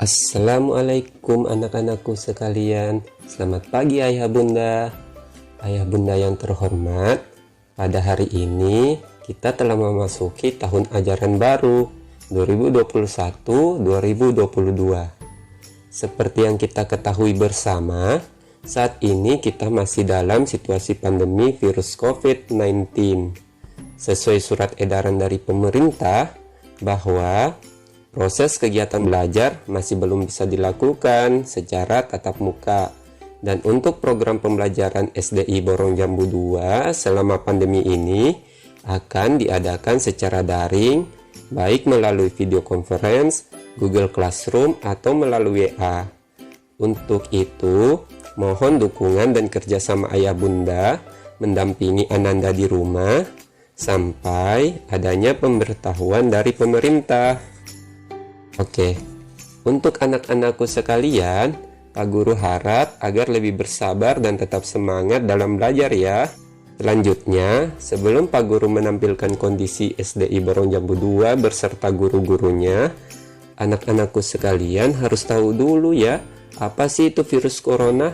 Assalamualaikum anak-anakku sekalian. Selamat pagi ayah bunda. Ayah bunda yang terhormat, pada hari ini kita telah memasuki tahun ajaran baru 2021-2022. Seperti yang kita ketahui bersama, saat ini kita masih dalam situasi pandemi virus COVID-19. Sesuai surat edaran dari pemerintah bahwa proses kegiatan belajar masih belum bisa dilakukan secara tatap muka. Dan untuk program pembelajaran SDI Borong Jambu 2 selama pandemi ini akan diadakan secara daring, baik melalui video conference, Google Classroom, atau melalui WA. Untuk itu, mohon dukungan dan kerjasama ayah bunda mendampingi Ananda di rumah sampai adanya pemberitahuan dari pemerintah. Oke, untuk anak-anakku sekalian, Pak Guru harap agar lebih bersabar dan tetap semangat dalam belajar ya. Selanjutnya, sebelum Pak Guru menampilkan kondisi SDI Borong Jambu 2 beserta guru-gurunya, anak-anakku sekalian harus tahu dulu ya, apa sih itu virus corona?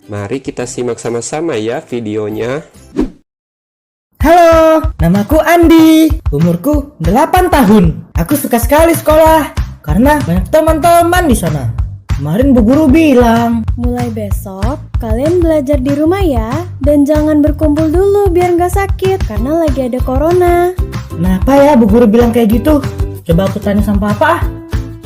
Mari kita simak sama-sama ya videonya. Halo, namaku Andi, umurku 8 tahun. Aku suka sekali sekolah karena banyak teman-teman di sana. Kemarin Bu Guru bilang, mulai besok kalian belajar di rumah ya, dan jangan berkumpul dulu biar nggak sakit karena lagi ada corona. kenapa ya Bu Guru bilang kayak gitu? Coba aku tanya sama Papa.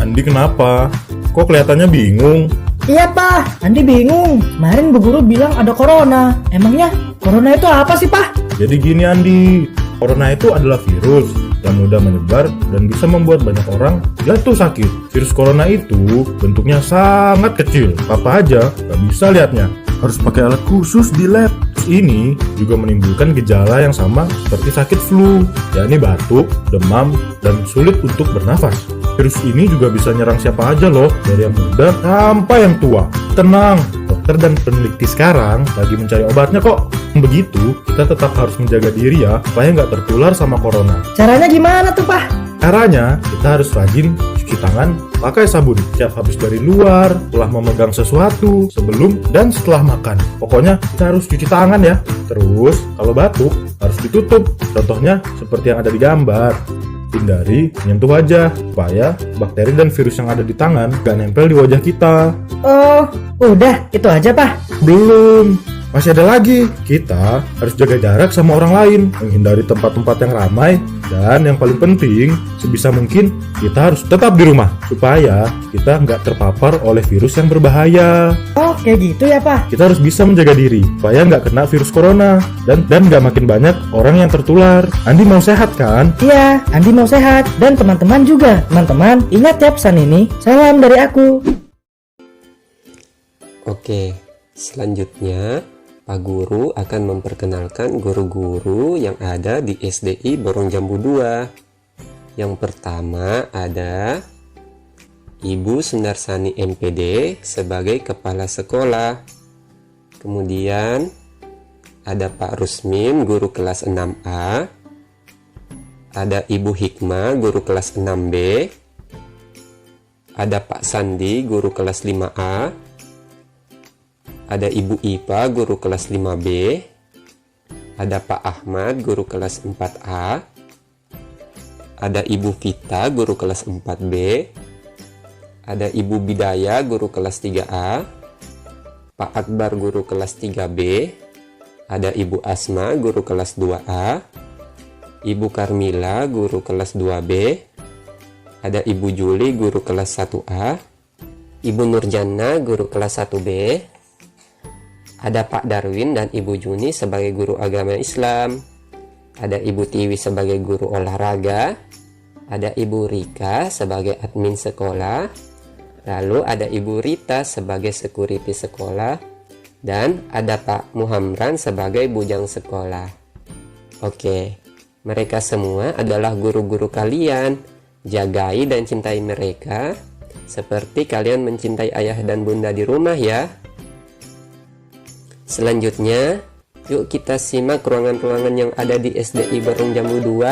Andi kenapa? Kok kelihatannya bingung? Iya Pak, Andi bingung. Kemarin Bu Guru bilang ada corona. Emangnya corona itu apa sih Pak? Jadi gini Andi, corona itu adalah virus yang mudah menyebar dan bisa membuat banyak orang jatuh sakit. Virus corona itu bentuknya sangat kecil. Papa aja gak bisa lihatnya, harus pakai alat khusus di lab. Ini juga menimbulkan gejala yang sama seperti sakit flu, yakni batuk, demam, dan sulit untuk bernafas. Virus ini juga bisa nyerang siapa aja loh, dari yang muda sampai yang tua. Tenang, dokter dan peneliti sekarang lagi mencari obatnya kok. Begitu, kita tetap harus menjaga diri ya, supaya nggak tertular sama corona. Caranya gimana tuh Pak? Caranya, kita harus rajin cuci tangan pakai sabun setiap habis dari luar, setelah memegang sesuatu, sebelum dan setelah makan. Pokoknya kita harus cuci tangan ya. Terus, kalau batuk harus ditutup. Contohnya seperti yang ada di gambar. Hindari menyentuh wajah, supaya bakteri dan virus yang ada di tangan gak nempel di wajah kita. Oh, udah, itu aja Pak. Belum, masih ada lagi. Kita harus jaga jarak sama orang lain, menghindari tempat-tempat yang ramai, dan yang paling penting, sebisa mungkin kita harus tetap di rumah, supaya kita nggak terpapar oleh virus yang berbahaya. Oh, kayak gitu ya Pak. Kita harus bisa menjaga diri, supaya nggak kena virus corona, dan nggak makin banyak orang yang tertular. Andi mau sehat kan? Iya, Andi mau sehat, dan teman-teman juga. Teman-teman, ingat ya pesan ini. Salam dari aku. Oke, selanjutnya Pak Guru akan memperkenalkan guru-guru yang ada di SDI Borong Jambu 2. Yang pertama ada Ibu Sundarsani MPD sebagai kepala sekolah. Kemudian ada Pak Rusmin, guru kelas 6A. Ada Ibu Hikmah, guru kelas 6B. Ada Pak Sandi, guru kelas 5A. Ada Ibu Ipa, guru kelas 5B. Ada Pak Ahmad, guru kelas 4A. Ada Ibu Vita, guru kelas 4B. Ada Ibu Bidaya, guru kelas 3A. Pak Akbar, guru kelas 3B. Ada Ibu Asma, guru kelas 2A. Ibu Karmila, guru kelas 2B. Ada Ibu Juli, guru kelas 1A. Ibu Nurjana, guru kelas 1B. Ada Pak Darwin dan Ibu Juni sebagai guru agama Islam. Ada Ibu Tiwi sebagai guru olahraga. Ada Ibu Rika sebagai admin sekolah. Lalu ada Ibu Rita sebagai security sekolah. Dan ada Pak Muhamran sebagai bujang sekolah. Oke, mereka semua adalah guru-guru kalian. Jagai dan cintai mereka seperti kalian mencintai ayah dan bunda di rumah ya. Selanjutnya, yuk kita simak ruangan-ruangan yang ada di SDI Borong Jambu 2.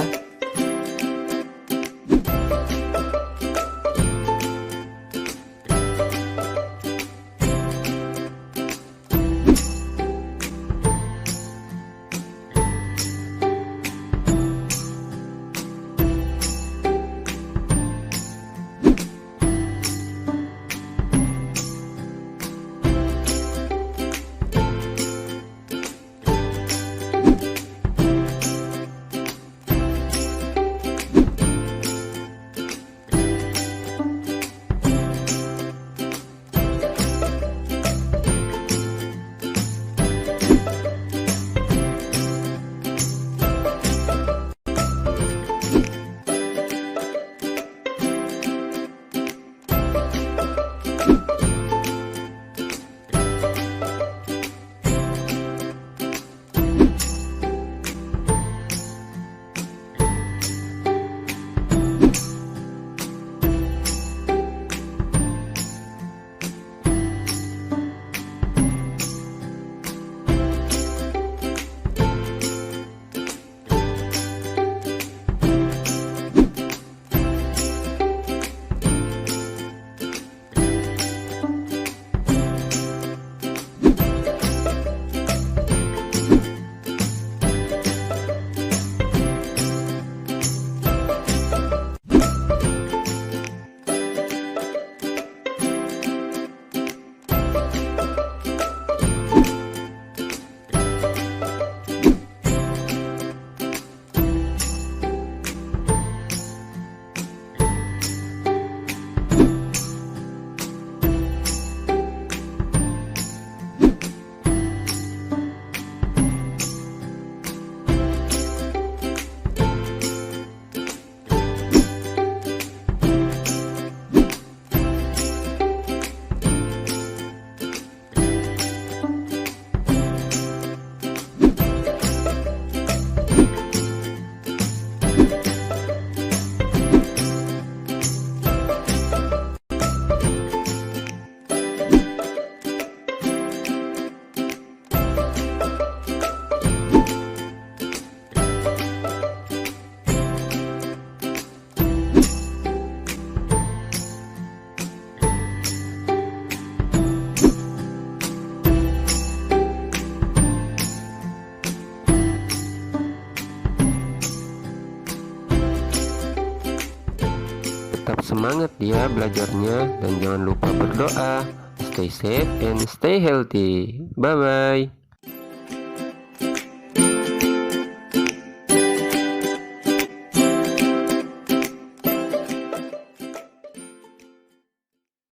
tetap semangat ya belajarnya dan jangan lupa berdoa. Stay safe and stay healthy. Bye bye.